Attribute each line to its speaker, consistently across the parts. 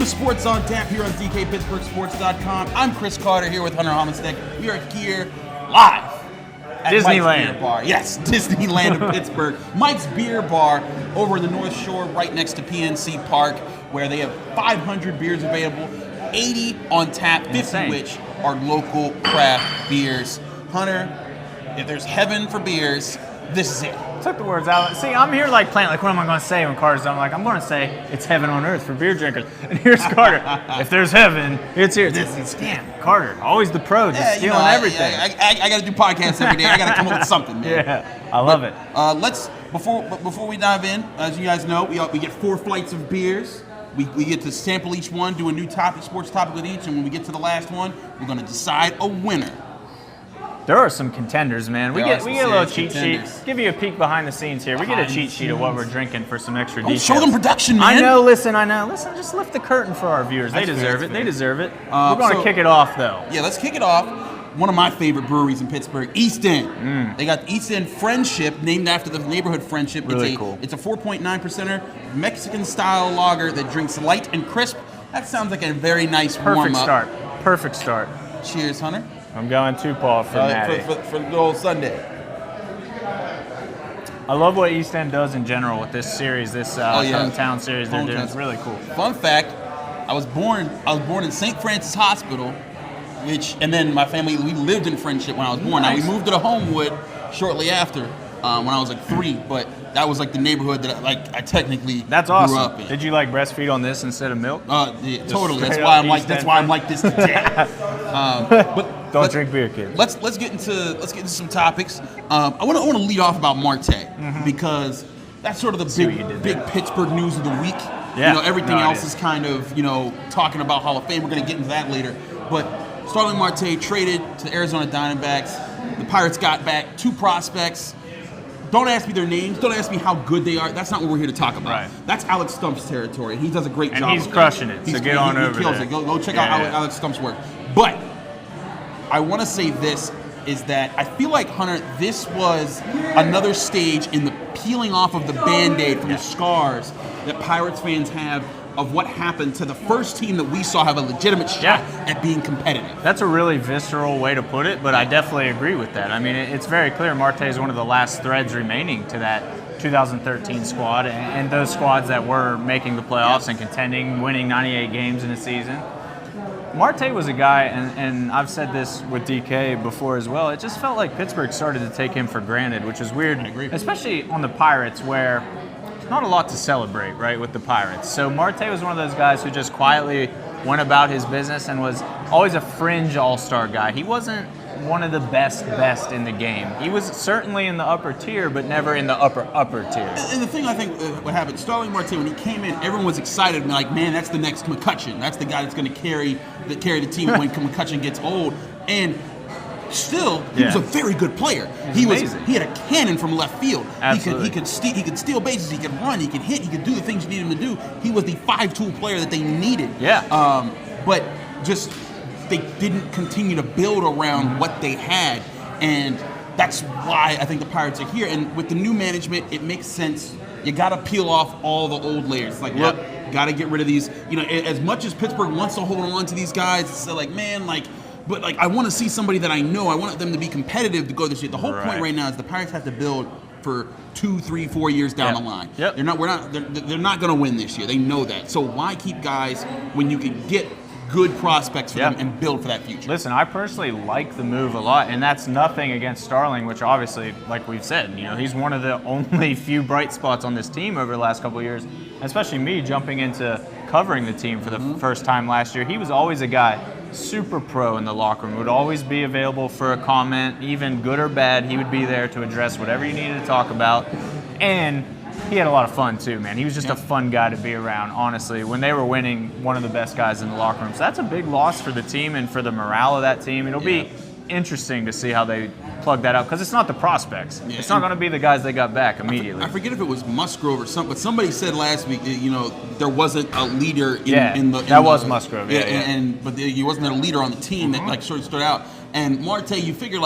Speaker 1: to Sports on Tap here on DKPittsburghSports.com. I'm Chris Carter here with Hunter Homestead. We are here live at
Speaker 2: Disneyland.
Speaker 1: Mike's Beer Bar. Yes, Disneyland in Pittsburgh. Mike's Beer Bar over in the North Shore right next to PNC Park, where they have 500 beers available, 80 on tap, 50
Speaker 2: Insane.
Speaker 1: which are local craft beers. Hunter, if there's heaven for beers, this is it.
Speaker 2: Took the words out. See, I'm here like playing, like, what am I going to say when Carter's done? I'm going to say it's heaven on earth for beer drinkers. And here's Carter. If there's heaven, it's here. Damn, Carter, always the pro, just stealing everything.
Speaker 1: I got to do podcasts every day. I got to come up with something, man.
Speaker 2: Yeah, I love it.
Speaker 1: Before we dive in, as you guys know, we get 4 flights of beers. We get to sample each one, do a new sports topic with each, and when we get to the last one, we're going to decide a winner.
Speaker 2: There are some contenders, man. We get a little cheat
Speaker 1: contenders.
Speaker 2: sheet. Give you a peek behind the scenes here. We get a cheat sheet of what we're drinking for some extra details.
Speaker 1: Show them production, man.
Speaker 2: I know. Listen. Just lift the curtain for our viewers. They deserve it. They deserve it. We're going to kick it off, though.
Speaker 1: Yeah, let's kick it off. One of my favorite breweries in Pittsburgh, Easton. They got Easton Friendship, named after the neighborhood Friendship.
Speaker 2: Really cool.
Speaker 1: It's a 4.9%er Mexican-style lager that drinks light and crisp. That sounds like a very nice warm-up.
Speaker 2: Perfect start.
Speaker 1: Cheers, Hunter.
Speaker 2: I'm going 2 paw for Natty.
Speaker 1: For the good old Sunday.
Speaker 2: I love what East End does in general with this series, this hometown series they're doing. It's really cool.
Speaker 1: Fun fact: I was born in St. Francis Hospital, and then my family, we lived in Friendship when I was born.
Speaker 2: Nice.
Speaker 1: Now we moved to the Homewood shortly after, when I was like 3. But that was like the neighborhood that I technically
Speaker 2: That's
Speaker 1: grew
Speaker 2: awesome.
Speaker 1: up in.
Speaker 2: Did you like breastfeed on this instead of milk?
Speaker 1: Yeah, totally.
Speaker 2: straight
Speaker 1: That's why
Speaker 2: up
Speaker 1: I'm like.
Speaker 2: East
Speaker 1: That's
Speaker 2: End
Speaker 1: why I'm like this today. But
Speaker 2: Don't drink beer, kids.
Speaker 1: Let's get into some topics. I want to lead off about Marte because that's sort of the big Pittsburgh news of the week.
Speaker 2: Yeah.
Speaker 1: Everything else is kind of talking about Hall of Fame. We're going to get into that later. But Starling Marte traded to the Arizona Diamondbacks. The Pirates got back 2 prospects. Don't ask me their names. Don't ask me how good they are. That's not what we're here to talk about.
Speaker 2: Right.
Speaker 1: That's Alex Stump's territory. He does a great job.
Speaker 2: And he's crushing it. So get on over
Speaker 1: kills
Speaker 2: there.
Speaker 1: it. Go check out how Alex Stump's work. But I want to say this is that I feel like, Hunter, this was another stage in the peeling off of the Band-Aid from the scars that Pirates fans have of what happened to the first team that we saw have a legitimate shot at being competitive.
Speaker 2: That's a really visceral way to put it, but I definitely agree with that. I mean, it's very clear Marte is one of the last threads remaining to that 2013 squad and those squads that were making the playoffs and contending, winning 98 games in a season. Marte was a guy, and I've said this with DK before as well, it just felt like Pittsburgh started to take him for granted, which is weird, especially on the Pirates where there's not a lot to celebrate, right, with the Pirates. So Marte was one of those guys who just quietly went about his business and was always a fringe all-star guy. He wasn't one of the best in the game. He was certainly in the upper tier, but never in the upper tier.
Speaker 1: And the thing I think what happened, Starling Marte, when he came in, everyone was excited and like, man, that's the next McCutchen. That's the guy that's going to carry the team when McCutchen gets old. And still, he was a very good player. He had a cannon from left field.
Speaker 2: Absolutely.
Speaker 1: He could steal bases. He could run. He could hit. He could do the things you need him to do. He was the 5-tool player that they needed.
Speaker 2: Yeah.
Speaker 1: But just they didn't continue to build around what they had, and that's why I think the Pirates are here. And with the new management, it makes sense. You got to peel off all the old layers. Like, look, got to get rid of these. As much as Pittsburgh wants to hold on to these guys, it's like, man, but I want to see somebody that I know. I want them to be competitive to go this year. The whole point right now is the Pirates have to build for 2, 3, 4 years down the line.
Speaker 2: Yep.
Speaker 1: They're not going to win this year. They know that. So why keep guys when you can get good prospects for them and build for that future?
Speaker 2: Listen, I personally like the move a lot, and that's nothing against Starling, which obviously, like we've said, he's one of the only few bright spots on this team over the last couple of years, especially me jumping into covering the team for the first time last year. He was always a guy super pro in the locker room, would always be available for a comment, even good or bad. He would be there to address whatever you needed to talk about, and he had a lot of fun too, man. He was just a fun guy to be around, honestly. When they were winning, one of the best guys in the locker room. So that's a big loss for the team and for the morale of that team. It'll be interesting to see how they plug that out, because it's not the prospects. Yeah. It's not going to be the guys they got back immediately.
Speaker 1: I forget if it was Musgrove or something, but somebody said last week, there wasn't a leader in the.
Speaker 2: That was Musgrove.
Speaker 1: But he wasn't a leader on the team that sort of stood out. And Marte, you figure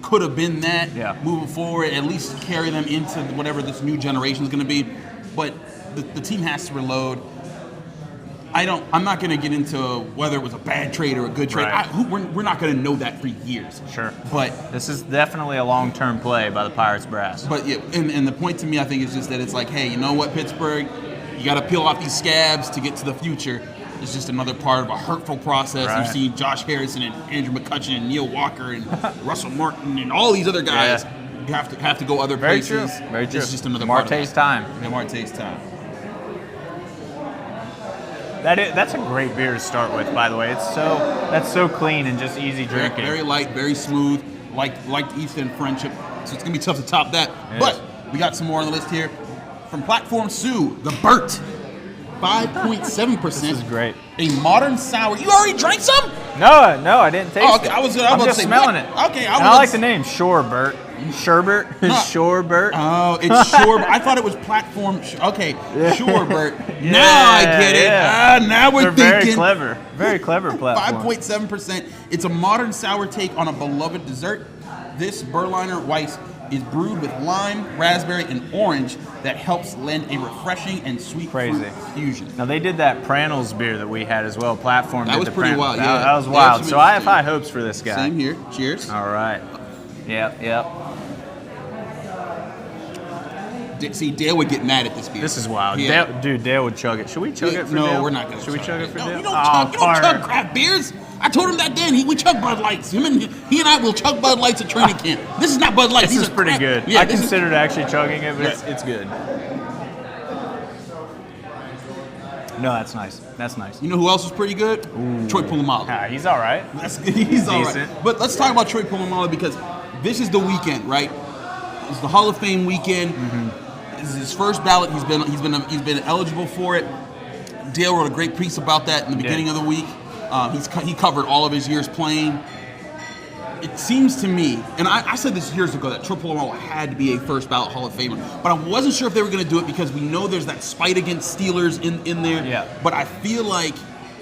Speaker 1: could have been that moving forward, at least carry them into whatever this new generation is going to be. But the team has to reload. I'm not going to get into whether it was a bad trade or a good trade.
Speaker 2: Right.
Speaker 1: We're not going to know that for years.
Speaker 2: Sure.
Speaker 1: But
Speaker 2: this is definitely a long-term play by the Pirates brass.
Speaker 1: But yeah, and the point to me, I think, is just that it's like, hey, you know what, Pittsburgh, you got to peel off these scabs to get to the future. It's just another part of a hurtful process.
Speaker 2: Right.
Speaker 1: You've seen Josh Harrison and Andrew McCutcheon and Neil Walker and Russell Martin and all these other guys.
Speaker 2: Yeah.
Speaker 1: You have to go other
Speaker 2: Very
Speaker 1: places.
Speaker 2: true. Very true.
Speaker 1: It's just another part of
Speaker 2: Marte's
Speaker 1: it.
Speaker 2: time.
Speaker 1: Yeah, Marte's time.
Speaker 2: That's a great beer to start with, by the way. That's so clean and just easy drinking.
Speaker 1: Very light, very smooth, like Easton Friendship. So it's gonna be tough to top that.
Speaker 2: It
Speaker 1: But
Speaker 2: is.
Speaker 1: we got some more on the list here. From Platform Sue, the Burt, 5.7%.
Speaker 2: This is great.
Speaker 1: A modern sour. You already drank some?
Speaker 2: No, I didn't taste
Speaker 1: Oh, okay.
Speaker 2: it.
Speaker 1: I was
Speaker 2: I'm
Speaker 1: about to
Speaker 2: just
Speaker 1: say,
Speaker 2: smelling
Speaker 1: what?
Speaker 2: it.
Speaker 1: Okay,
Speaker 2: And I
Speaker 1: was
Speaker 2: like the name Shorebert. Sherbert? Shorebert?
Speaker 1: Oh, it's Shorebert. I thought it was Platform. Okay, Shorebert.
Speaker 2: Yeah,
Speaker 1: Now I get it.
Speaker 2: yeah.
Speaker 1: Now we're
Speaker 2: They're
Speaker 1: thinking.
Speaker 2: very clever. Very clever platform.
Speaker 1: 5.7%. It's a modern sour take on a beloved dessert. This Berliner Weiss is brewed with lime, raspberry, and orange that helps lend a refreshing and sweet
Speaker 2: Crazy.
Speaker 1: fruit fusion.
Speaker 2: Now they did that Prannell's beer that we had as well. Platform.
Speaker 1: That
Speaker 2: did
Speaker 1: was
Speaker 2: the
Speaker 1: pretty
Speaker 2: Prannell.
Speaker 1: wild,
Speaker 2: That-
Speaker 1: yeah.
Speaker 2: That was
Speaker 1: They
Speaker 2: wild.
Speaker 1: have
Speaker 2: So I have
Speaker 1: some
Speaker 2: high hopes for this guy.
Speaker 1: Same here. Cheers.
Speaker 2: All right. Yep.
Speaker 1: See, Dale would get mad at this beer.
Speaker 2: This is wild.
Speaker 1: Yeah.
Speaker 2: Dale would chug it. Should we chug it for
Speaker 1: no,
Speaker 2: Dale?
Speaker 1: we're not going to.
Speaker 2: Should we chug it for
Speaker 1: no,
Speaker 2: Dale?
Speaker 1: You don't,
Speaker 2: Oh,
Speaker 1: chug, you don't chug
Speaker 2: Carter.
Speaker 1: craft beers. I told him that then. We chug Bud Lights. He and I will chug Bud Lights at training camp. This is not Bud Lights.
Speaker 2: This
Speaker 1: These
Speaker 2: is
Speaker 1: are
Speaker 2: pretty
Speaker 1: craft-
Speaker 2: good.
Speaker 1: Yeah,
Speaker 2: I
Speaker 1: this is-
Speaker 2: considered actually chugging it, but
Speaker 1: Yeah.
Speaker 2: it's good. No, that's nice. That's nice.
Speaker 1: You know who else is pretty good? Troy Polamalu.
Speaker 2: Ah, he's all right.
Speaker 1: He's all right.
Speaker 2: Decent.
Speaker 1: But let's talk about Troy Polamalu because this is the weekend, right? It's the Hall of Fame weekend. This is his first ballot. He's been eligible for it. Dale wrote a great piece about that in the beginning of the week. He covered all of his years playing. It seems to me, and I said this years ago, that Troy Polamalu had to be a first ballot Hall of Famer, but I wasn't sure if they were going to do it because we know there's that spite against Steelers in there.
Speaker 2: Yeah.
Speaker 1: But I feel like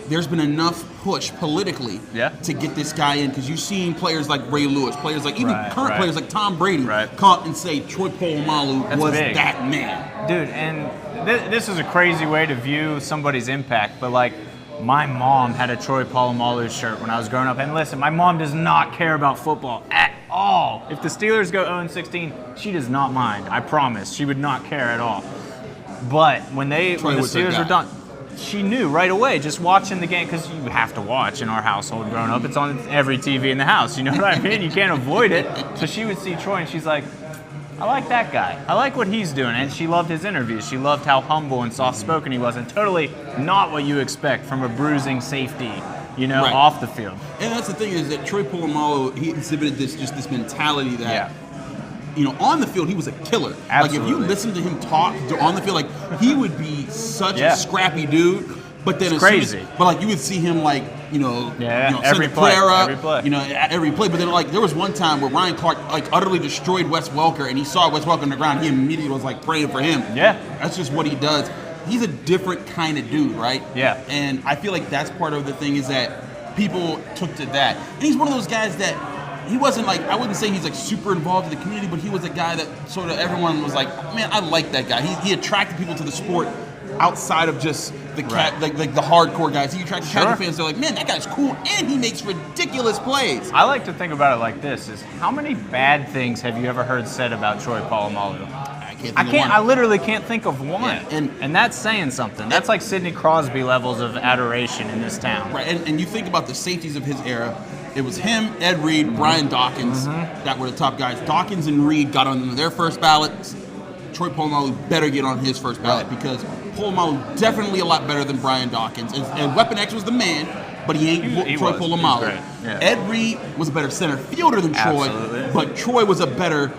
Speaker 1: there's been enough push politically to get this guy in because you've seen players like Ray Lewis, players like even current players like Tom Brady come up and say Troy Polamalu was
Speaker 2: big.
Speaker 1: that man.
Speaker 2: Dude, and this is a crazy way to view somebody's impact, but like my mom had a Troy Polamalu shirt when I was growing up. And listen, my mom does not care about football at all. If the Steelers go 0-16, she does not mind. I promise. She would not care at all. But when the Steelers were done, she knew right away just watching the game, because you have to watch in our household growing up. It's on every TV in the house. You know what I mean? You can't avoid it. So she would see Troy and she's like, I like that guy. I like what he's doing. And she loved his interviews. She loved how humble and soft-spoken he was, and totally not what you expect from a bruising safety, off the field.
Speaker 1: And that's the thing is that Troy Polamalu, he exhibited this mentality that, on the field, he was a killer.
Speaker 2: Absolutely.
Speaker 1: Like, if you listen to him talk on the field, like, he would be such a scrappy dude. But then
Speaker 2: it's crazy.
Speaker 1: But you would see him
Speaker 2: every play, every play.
Speaker 1: Every play. But then there was one time where Ryan Clark utterly destroyed Wes Welker, and he saw Wes Welker on the ground. He immediately was praying for him.
Speaker 2: Yeah,
Speaker 1: that's just what he does. He's a different kind of dude, right?
Speaker 2: Yeah.
Speaker 1: And I feel like that's part of the thing is that people took to that. And he's one of those guys that he wasn't I wouldn't say he's super involved in the community, but he was a guy that sort of everyone was like, man, I like that guy. He attracted people to the sport outside of just the the hardcore guys. He attracted casual fans. They're like, man, that guy's cool, and he makes ridiculous plays.
Speaker 2: I like to think about it like this: is how many bad things have you ever heard said about Troy Polamalu? I literally can't think of one.
Speaker 1: Yeah,
Speaker 2: and that's saying something. That's like Sidney Crosby levels of adoration in this town.
Speaker 1: Right, and you think about the safeties of his era. It was him, Ed Reed, Brian Dawkins that were the top guys. Dawkins and Reed got on their first ballots. Troy Polamalu better get on his first ballot because Polamalu definitely a lot better than Brian Dawkins. And Weapon X was the man, but he ain't Troy Polamalu.
Speaker 2: Yeah.
Speaker 1: Ed Reed was a better center fielder than Troy, but Troy was a better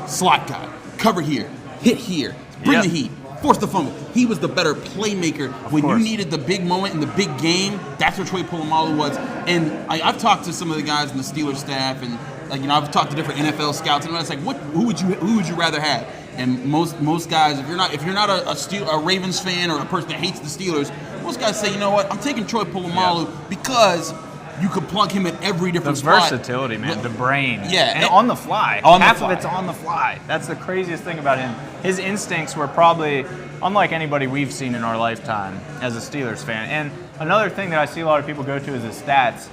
Speaker 1: slot guy. Cover here, hit here, bring the heat, force the fumble. He was the better playmaker. When you needed the big moment in the big game, that's what Troy Polamalu was. And I've talked to some of the guys in the Steelers staff, and I've talked to different NFL scouts, and it's like, who would you rather have? And most guys, if you're not a Ravens fan or a person that hates the Steelers, most guys say, you know what, I'm taking Troy Polamalu because you could plug him at every different spot.
Speaker 2: The versatility, man, the brain.
Speaker 1: Yeah.
Speaker 2: And on the fly. Half of it's on the fly. That's the craziest thing about him. His instincts were probably unlike anybody we've seen in our lifetime as a Steelers fan. And Another thing that I see a lot of people go to is his stats.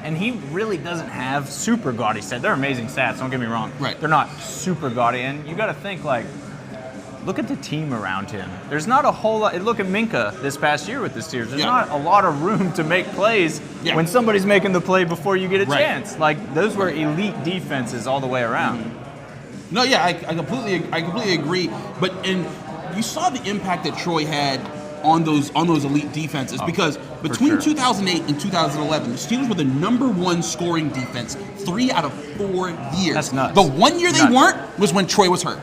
Speaker 2: And he really doesn't have super gaudy stats. They're amazing stats, don't get me wrong.
Speaker 1: Right.
Speaker 2: They're not super gaudy. And you got to think, like, look at the team around him. There's not a whole lot. Look at Minka this past year with the Steelers. There's not a lot of room to make plays when somebody's making the play before you get a chance. Like, those were elite defenses all the way around.
Speaker 1: Mm-hmm. No, yeah, I completely agree. But you saw the impact that Troy had on those elite defenses, because between 2008 and 2011, the Steelers were the #1 scoring defense 3 out of 4 years.
Speaker 2: That's nuts.
Speaker 1: The one year they weren't was when Troy was hurt.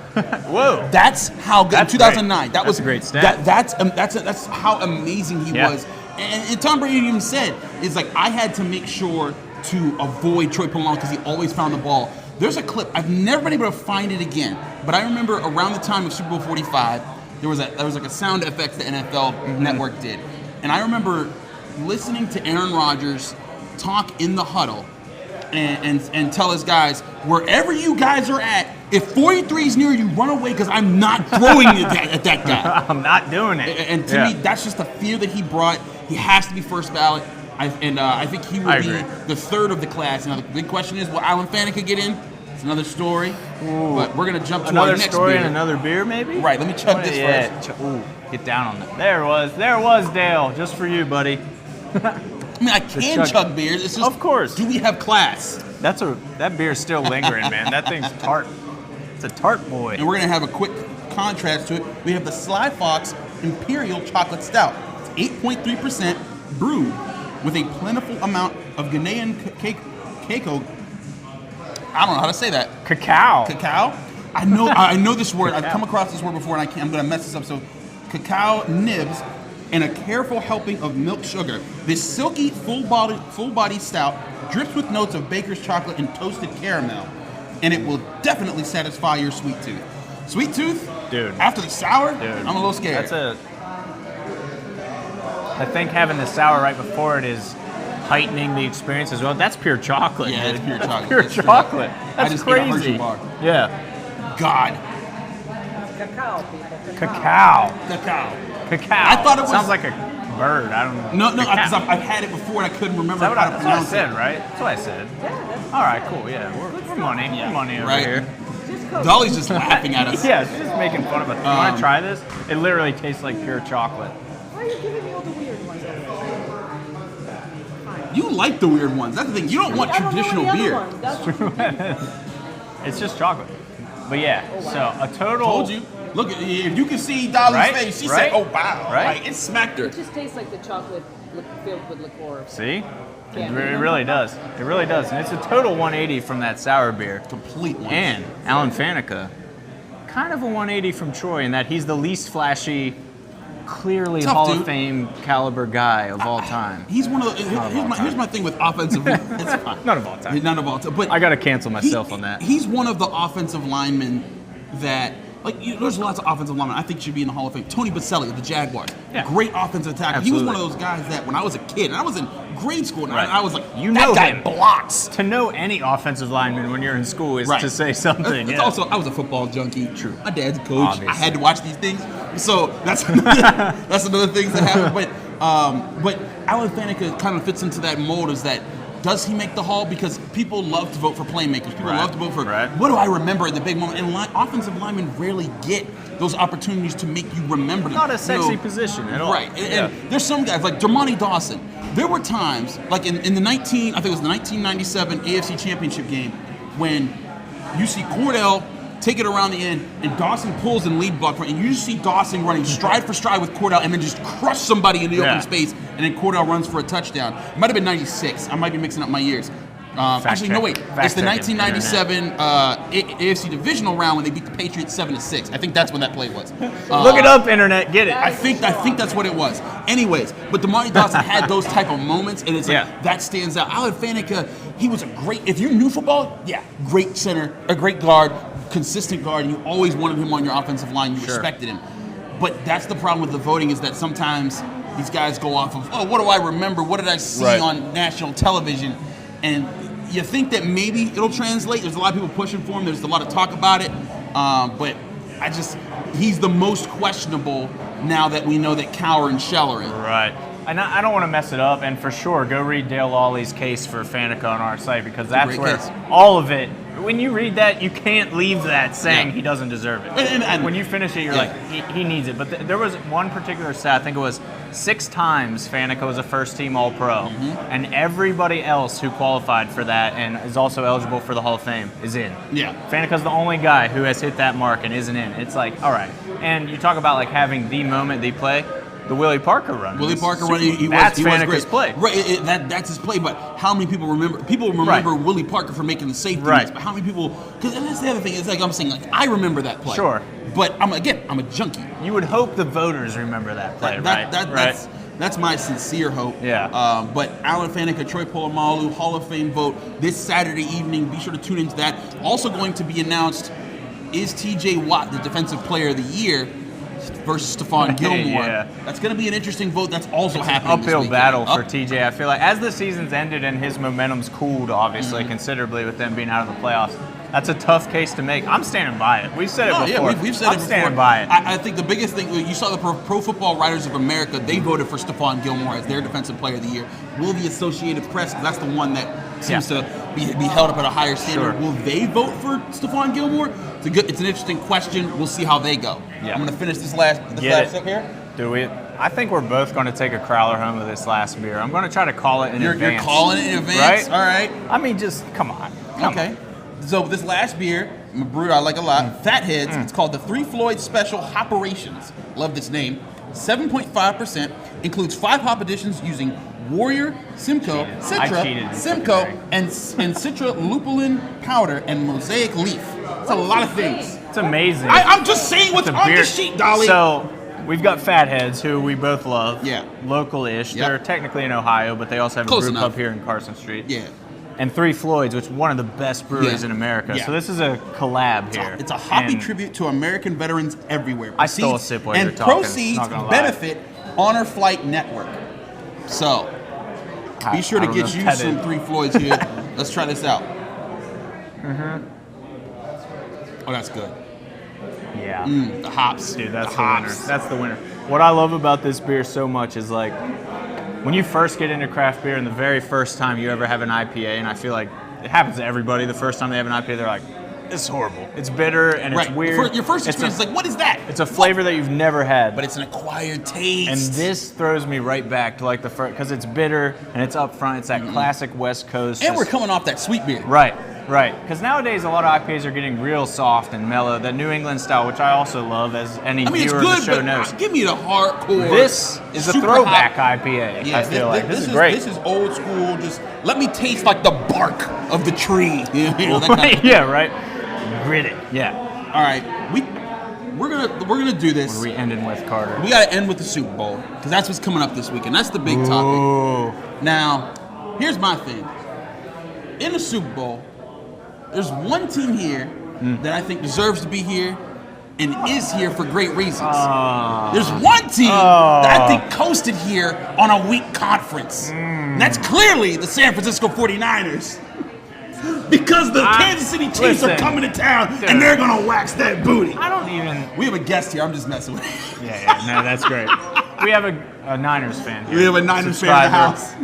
Speaker 2: Whoa,
Speaker 1: that's how good.
Speaker 2: That's
Speaker 1: 2009.
Speaker 2: Great.
Speaker 1: That was
Speaker 2: a great stat.
Speaker 1: That's how amazing he was. And Tom Brady even said, "It's like I had to make sure to avoid Troy Polamalu because he always found the ball." There's a clip. I've never been able to find it again, but I remember around the time of Super Bowl 45. There was like a sound effects the NFL Network did. And I remember listening to Aaron Rodgers talk in the huddle and tell his guys, wherever you guys are at, if 43 is near you, run away because I'm not throwing at that guy.
Speaker 2: I'm not doing it.
Speaker 1: And to me, that's just the fear that he brought. He has to be first ballot. I think he will be the third of the class. Now, the big question is, will Alan Faneca get in? It's another story, but we're going to jump to our next
Speaker 2: story
Speaker 1: beer.
Speaker 2: And another beer, maybe?
Speaker 1: Right, let me chug this first.
Speaker 2: Ooh, get down on that. There was Dale, just for you, buddy.
Speaker 1: I mean, I can chug beers. It's just,
Speaker 2: of course.
Speaker 1: Do we have class?
Speaker 2: That beer's still lingering, man. That thing's tart. It's a tart boy.
Speaker 1: And we're going to have a quick contrast to it. We have the Sly Fox Imperial Chocolate Stout. It's 8.3% brewed with a plentiful amount of Ghanaian cacao. I don't know how to say that.
Speaker 2: Cacao.
Speaker 1: I know this word. I've come across this word before, and I'm going to mess this up. So, cacao nibs and a careful helping of milk sugar. This silky, full-body stout drips with notes of baker's chocolate and toasted caramel, and it will definitely satisfy your sweet tooth. Sweet tooth,
Speaker 2: dude.
Speaker 1: After the sour, I'm a little scared.
Speaker 2: I think having the sour right before it is heightening the experience as well. That's pure chocolate.
Speaker 1: Yeah, it's pure chocolate.
Speaker 2: Pure chocolate. That's
Speaker 1: I just
Speaker 2: crazy.
Speaker 1: ate a Hershey bar.
Speaker 2: Yeah.
Speaker 1: God.
Speaker 2: Cacao. I
Speaker 1: thought it was.
Speaker 2: Sounds like a bird. I don't know.
Speaker 1: No, because I've had it before and I couldn't remember how to pronounce it.
Speaker 2: That's what I said, right? That's what I said. Yeah. All right, cool. Yeah, we're money. Yeah. We're money over here.
Speaker 1: Dolly's just laughing at us.
Speaker 2: Yeah, she's just making fun of us. You want to try this? It literally tastes like pure chocolate.
Speaker 3: Why are you giving me all the weird ones?
Speaker 1: You like the weird ones. That's the thing. You don't want traditional beer.
Speaker 2: It's just chocolate. But yeah, so a total.
Speaker 1: Told you. Look, if you can see Dolly's face, she said, "Oh wow!"
Speaker 2: Right?
Speaker 1: Like, it smacked her.
Speaker 3: It just tastes like the chocolate filled with liqueur.
Speaker 2: See? It really does. It really does. And it's a total 180 from that sour beer.
Speaker 1: Complete one.
Speaker 2: And Alan Faneca, kind of a 180 from Troy in that he's the least flashy, clearly Hall of Fame caliber guy of all time.
Speaker 1: He's one of the. Here's my thing with offensive. It's fine.
Speaker 2: None of all time.
Speaker 1: None of all time. But
Speaker 2: I got to cancel myself on that.
Speaker 1: He's one of the offensive linemen that. Like, there's lots of offensive linemen I think should be in the Hall of Fame. Tony Baselli of the Jaguars, great offensive tackle. Absolutely. He was one of those guys that when I was a kid, and I was in grade school, and I was like, that guy blocks.
Speaker 2: To know any offensive lineman when you're in school is to say something.
Speaker 1: It's also, I was a football junkie.
Speaker 2: True.
Speaker 1: My dad's a coach.
Speaker 2: Obviously.
Speaker 1: I had to watch these things. So that's another thing that happened. But Alan Faneca kind of fits into that mold. Is that does he make the Hall? Because people love to vote for playmakers. People love to vote for what do I remember in the big moment. And offensive linemen rarely get those opportunities to make you remember them.
Speaker 2: Not a sexy position at all.
Speaker 1: Right. And there's some guys like Dermontti Dawson. There were times, like in the 1997 AFC Championship game, when you see Cordell take it around the end, and Dawson pulls and lead block, and you just see Dawson running stride for stride with Cordell, and then just crush somebody in the open space, and then Cordell runs for a touchdown. It might have been 96. I might be mixing up my years. Actually, no, wait. It's the 1997 AFC divisional round when they beat the Patriots 7-6. I think that's when that play was.
Speaker 2: Look it up, internet. Get it.
Speaker 1: I think that's what it was. Anyways, but Dermontti Dawson had those type of moments, and it's like that stands out. Alan Faneca, he was a great. If you knew football, great center, a great guard, consistent guard, and you always wanted him on your offensive line. You respected him. But that's the problem with the voting is that sometimes these guys go off of, what do I remember? What did I see on national television? And you think that maybe it'll translate. There's a lot of people pushing for him. There's a lot of talk about it. But he's the most questionable now that we know that Cowher and Shell are in.
Speaker 2: Right. And I don't want to mess it up, and for sure, go read Dale Lawley's case for Faneca on our site, because that's
Speaker 1: great
Speaker 2: where
Speaker 1: case.
Speaker 2: all of it, when you read that, you can't leave that saying he doesn't deserve it.
Speaker 1: And
Speaker 2: when you finish it, you're like, he needs it. But there was one particular stat, I think it was 6 times Faneca was a first-team All-Pro, and everybody else who qualified for that and is also eligible for the Hall of Fame is in.
Speaker 1: Yeah.
Speaker 2: Faneca's the only guy who has hit that mark and isn't in. It's like, all right. And you talk about like having the moment, the play. The Willie Parker run.
Speaker 1: Willie Parker run. He
Speaker 2: that's
Speaker 1: was
Speaker 2: Faneca's
Speaker 1: great.
Speaker 2: play.
Speaker 1: Right. That's his play. But how many people remember? People remember Willie Parker for making the safety nets. But how many people? Because that's the other thing. It's like I'm saying. Like I remember that play.
Speaker 2: Sure.
Speaker 1: But I'm a junkie.
Speaker 2: You would hope the voters remember that play, right?
Speaker 1: That's my sincere hope.
Speaker 2: Yeah.
Speaker 1: But Alan Faneca, Troy Polamalu, Hall of Fame vote this Saturday evening. Be sure to tune into that. Also going to be announced is T.J. Watt the Defensive Player of the Year versus Stephon Gilmore. That's going to be an interesting vote. That's also happening this
Speaker 2: uphill
Speaker 1: weekend.
Speaker 2: battle for TJ. I feel like as the season's ended and his momentum's cooled, obviously, considerably with them being out of the playoffs, that's a tough case to make. I'm standing by it. We've said it before.
Speaker 1: Yeah, we've said
Speaker 2: I'm
Speaker 1: it before.
Speaker 2: standing by it.
Speaker 1: I think the biggest thing, you saw the Pro Football Writers of America, they voted for Stephon Gilmore as their Defensive Player of the Year. Will the Associated Press, because that's the one that seems to be held up at a higher standard, will they vote for Stephon Gilmore? It's an interesting question. We'll see how they go.
Speaker 2: Yeah.
Speaker 1: I'm going to finish this last sip here.
Speaker 2: Do we? I think we're both going to take a crowler home with this last beer. I'm going to try to call it in advance.
Speaker 1: You're calling it in advance?
Speaker 2: Right?
Speaker 1: All right.
Speaker 2: I mean, just come on. Come on.
Speaker 1: So this last beer, a brewer I like a lot, Fatheads. It's called the Three Floyd Special Hoperations. Love this name. 7.5%, includes 5 hop additions using Warrior, Simcoe, Citra, and Citra Lupulin powder and Mosaic leaf. That's a lot of things.
Speaker 2: It's amazing.
Speaker 1: I'm just saying what's on the sheet, Dolly.
Speaker 2: So we've got Fatheads, who we both love.
Speaker 1: Yeah.
Speaker 2: Local-ish.
Speaker 1: Yep.
Speaker 2: They're technically in Ohio, but they also have a brew pub here in Carson Street.
Speaker 1: Yeah.
Speaker 2: And Three Floyds, which is one of the best breweries in America.
Speaker 1: Yeah.
Speaker 2: So this is a collab here.
Speaker 1: It's a hoppy tribute to American veterans everywhere.
Speaker 2: I stole a sip while you were talking.
Speaker 1: And proceeds benefit Honor Flight Network. So, be sure to get you some Three Floyds here. Let's try this out. Oh, that's good.
Speaker 2: Yeah.
Speaker 1: The hops.
Speaker 2: Dude, that's
Speaker 1: the
Speaker 2: the
Speaker 1: hops.
Speaker 2: winner. That's the winner. What I love about this beer so much is like, when you first get into craft beer and the very first time you ever have an IPA, and I feel like it happens to everybody, the first time they have an IPA, they're like, it's horrible. It's bitter and it's weird.
Speaker 1: Your first experience is like, what is that?
Speaker 2: It's a flavor that you've never had.
Speaker 1: But it's an acquired taste.
Speaker 2: And this throws me right back to like the first, because it's bitter and it's up front. It's that classic West Coast.
Speaker 1: And we're coming off that sweet beer.
Speaker 2: Right. Because nowadays a lot of IPAs are getting real soft and mellow. That New England style, which I also love, as any viewer of the show knows.
Speaker 1: Give me the hardcore.
Speaker 2: This is a throwback IPA.
Speaker 1: Yeah,
Speaker 2: I feel like this is great.
Speaker 1: This is old school. Just let me taste like the bark of the tree.
Speaker 2: Yeah, right. Grit it. Yeah.
Speaker 1: All right, we're gonna do this.
Speaker 2: What are we ending with, Carter?
Speaker 1: We gotta end with the Super Bowl because that's what's coming up this weekend. That's the big topic. Now, here's my thing. In the Super Bowl, there's one team here that I think deserves to be here and is here for great reasons. There's one team that I think coasted here on a weak conference. And that's clearly the San Francisco 49ers. Because the Kansas City Chiefs are coming to town and they're going to wax that booty.
Speaker 2: I don't even...
Speaker 1: We have a guest here. I'm just messing with you.
Speaker 2: Yeah, no, that's great. We have a Niners fan here.
Speaker 1: We have a Niners fan in the house.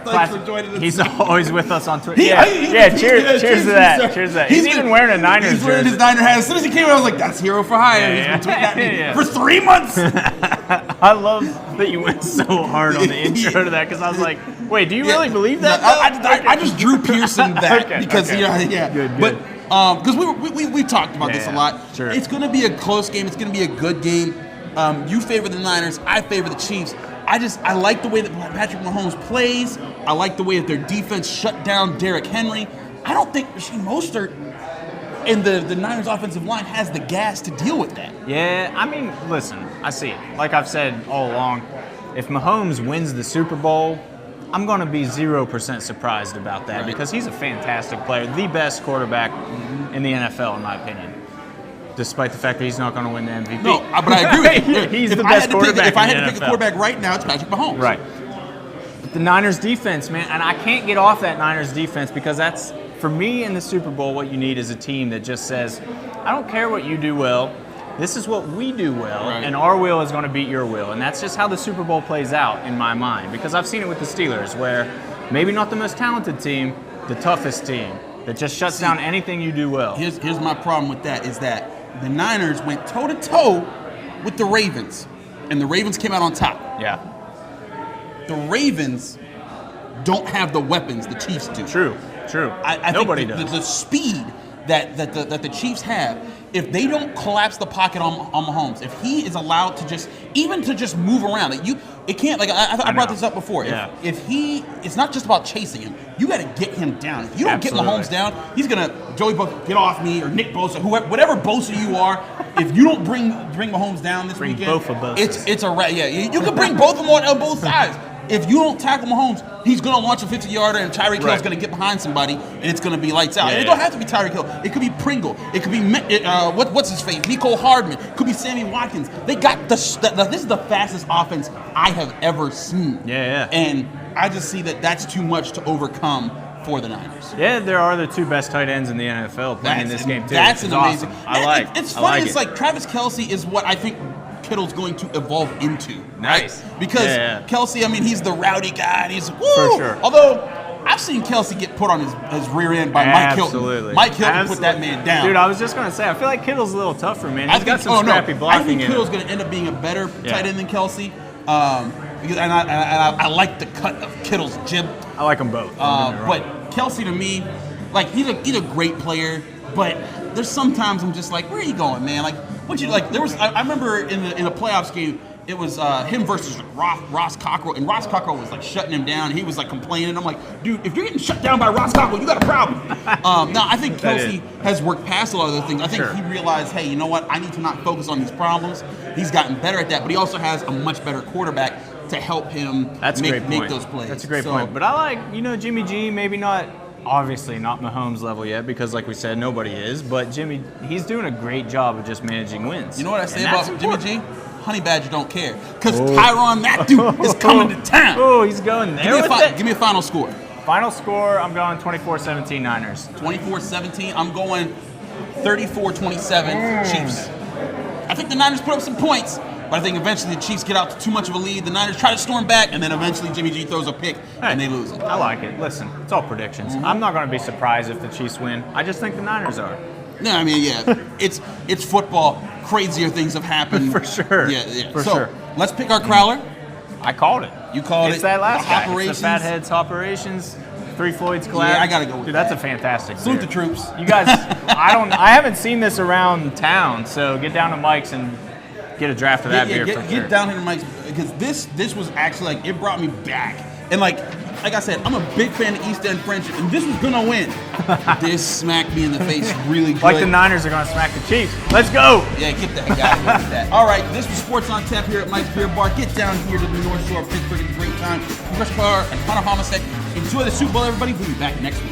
Speaker 1: Thanks for joining us.
Speaker 2: He's always with us on Twitter. Cheers to that. Cheers to that. He's even wearing a Niners jersey.
Speaker 1: He's wearing his Niner hat. As soon as he came in, I was like, that's Hero for Hire. He's been tweeting at me for 3 months.
Speaker 2: I love that you went so hard on the intro to that because I was like, wait, do you really believe that?
Speaker 1: I just Drew Pearson that because
Speaker 2: Good.
Speaker 1: But because we talked about this a lot.
Speaker 2: Sure.
Speaker 1: It's going to be a close game. It's going to be a good game. You favor the Niners. I favor the Chiefs. I like the way that Patrick Mahomes plays. I like the way that their defense shut down Derrick Henry. I don't think Rasheed Mostert and the Niners offensive line has the gas to deal with that.
Speaker 2: Yeah, I mean, listen, I see it. Like I've said all along, if Mahomes wins the Super Bowl, I'm going to be 0% surprised about that because he's a fantastic player, the best quarterback in the NFL, in my opinion. Despite the fact that he's not going to win the MVP.
Speaker 1: No, but I agree with you.
Speaker 2: He's the best quarterback
Speaker 1: If I had to
Speaker 2: in the
Speaker 1: pick a
Speaker 2: NFL.
Speaker 1: quarterback right now, it's Patrick Mahomes.
Speaker 2: Right. But the Niners defense, man, and I can't get off that Niners defense because that's, for me in the Super Bowl, what you need is a team that just says, I don't care what you do well. This is what we do well,
Speaker 1: Right.
Speaker 2: and our will is going to beat your will. And that's just how the Super Bowl plays out in my mind. Because I've seen it with the Steelers, where maybe not the most talented team, the toughest team that just shuts down anything you do well.
Speaker 1: Here's my problem with that is that the Niners went toe-to-toe with the Ravens, and the Ravens came out on top.
Speaker 2: Yeah.
Speaker 1: The Ravens don't have the weapons the Chiefs do.
Speaker 2: True.
Speaker 1: I
Speaker 2: Nobody
Speaker 1: think
Speaker 2: does.
Speaker 1: the speed that the Chiefs have, if they don't collapse the pocket on Mahomes, if he is allowed to just move around, it can't. Like I brought
Speaker 2: know.
Speaker 1: this up before.
Speaker 2: Yeah.
Speaker 1: If it's not just about chasing him, you got to get him down. If you don't
Speaker 2: Absolutely.
Speaker 1: get Mahomes down, he's gonna Joey Bosa, get off me, or Nick Bosa, whoever, whatever Bosa you are. If you don't bring Mahomes down this
Speaker 2: Bring
Speaker 1: weekend,
Speaker 2: both of Bosas.
Speaker 1: it's a wrap. Yeah, you can bring both of them on both sides. If you don't tackle Mahomes, he's going to launch a 50-yarder, and Tyreek Hill's
Speaker 2: Right.
Speaker 1: going to get behind somebody, and it's going to be lights out.
Speaker 2: Yeah,
Speaker 1: And it don't have to be Tyreek Hill. It could be Pringle. It could be what's his face, Mecole Hardman. It could be Sammy Watkins. They got this is the fastest offense I have ever seen.
Speaker 2: Yeah.
Speaker 1: And I just see that that's too much to overcome for the Niners.
Speaker 2: Yeah, there are the two best tight ends in the NFL playing in this game too.
Speaker 1: That's
Speaker 2: which
Speaker 1: an
Speaker 2: is
Speaker 1: amazing.
Speaker 2: awesome.
Speaker 1: It's
Speaker 2: I
Speaker 1: funny.
Speaker 2: like
Speaker 1: It's
Speaker 2: it.
Speaker 1: like Travis Kelce is what I think Kittle's going to evolve into.
Speaker 2: Nice.
Speaker 1: Right? Because
Speaker 2: Yeah.
Speaker 1: Kelce, I mean, he's the rowdy guy, and he's woo.
Speaker 2: For sure.
Speaker 1: Although I've seen Kelce get put on his rear end by Mike Hilton.
Speaker 2: Absolutely.
Speaker 1: Mike Hilton put that man down.
Speaker 2: Dude, I was just going to say, I feel like Kittle's a little tougher, man. He's got some
Speaker 1: no.
Speaker 2: scrappy
Speaker 1: I
Speaker 2: blocking
Speaker 1: think
Speaker 2: in
Speaker 1: Kittle's
Speaker 2: him.
Speaker 1: going to end up being a better
Speaker 2: Yeah.
Speaker 1: tight end than Kelce. Because I like the cut of Kittle's jib.
Speaker 2: I like them both. Don't get me wrong.
Speaker 1: But Kelce to me, like he's a great player, but there's sometimes I'm just like, where are you going, man? Like, what you like? There was I remember in a playoffs game, it was him versus Ross Cockrell, and Ross Cockrell was like shutting him down. He was like complaining. I'm like, dude, if you're getting shut down by Ross Cockrell, you got a problem. Now I think
Speaker 2: That
Speaker 1: Kelce has worked past a lot of those things. I think
Speaker 2: Sure.
Speaker 1: he realized, hey, you know what? I need to not focus on these problems. He's gotten better at that, but he also has a much better quarterback to help him
Speaker 2: That's a great
Speaker 1: make
Speaker 2: point.
Speaker 1: those plays.
Speaker 2: That's a great
Speaker 1: So,
Speaker 2: point. But I like, Jimmy G, maybe not, obviously not Mahomes level yet, because like we said, nobody is. But Jimmy, he's doing a great job of just managing wins.
Speaker 1: You know what I say
Speaker 2: And
Speaker 1: about
Speaker 2: that's
Speaker 1: Jimmy
Speaker 2: important.
Speaker 1: G? Honey Badger don't care. Because Tyrann Matthew is coming to town.
Speaker 2: Oh, he's going there with it.
Speaker 1: Give me a final score.
Speaker 2: Final score, I'm going 24-17 Niners.
Speaker 1: 24-17. I'm going 34-27 Chiefs. I think the Niners put up some points, but I think eventually the Chiefs get out to too much of a lead. The Niners try to storm back, and then eventually Jimmy G throws a pick, and they lose it.
Speaker 2: I like it. Listen, it's all predictions. I'm not going to be surprised if the Chiefs win. I just think the Niners are.
Speaker 1: No, I mean, yeah, it's football. Crazier things have happened.
Speaker 2: For sure.
Speaker 1: Yeah.
Speaker 2: For
Speaker 1: so,
Speaker 2: sure.
Speaker 1: let's pick our crowler.
Speaker 2: I called it.
Speaker 1: You called
Speaker 2: it's
Speaker 1: it.
Speaker 2: that last guy.
Speaker 1: Operations.
Speaker 2: It's the Fatheads Operations. Three Floyds collab.
Speaker 1: Yeah, I gotta go with
Speaker 2: Dude,
Speaker 1: that.
Speaker 2: that's a fantastic
Speaker 1: Salute
Speaker 2: beer.
Speaker 1: the troops.
Speaker 2: You guys, I haven't seen this around town, so get down to Mike's and get a draft of that beer for sure.
Speaker 1: Get down here to Mike's, because this was actually like, it brought me back. And like I said, I'm a big fan of Easton Friendship, and this was gonna win. This smacked me in the face really good.
Speaker 2: Like the Niners are going to smack the Chiefs. Let's go.
Speaker 1: Yeah, get that, guys. Get that. All right, this was Sports on Tap here at Mike's Beer Bar. Get down here to the North Shore of Pittsburgh. It's a great time. Rush Car and Hunter Homicide. Enjoy the Super Bowl, everybody. We'll be back next week.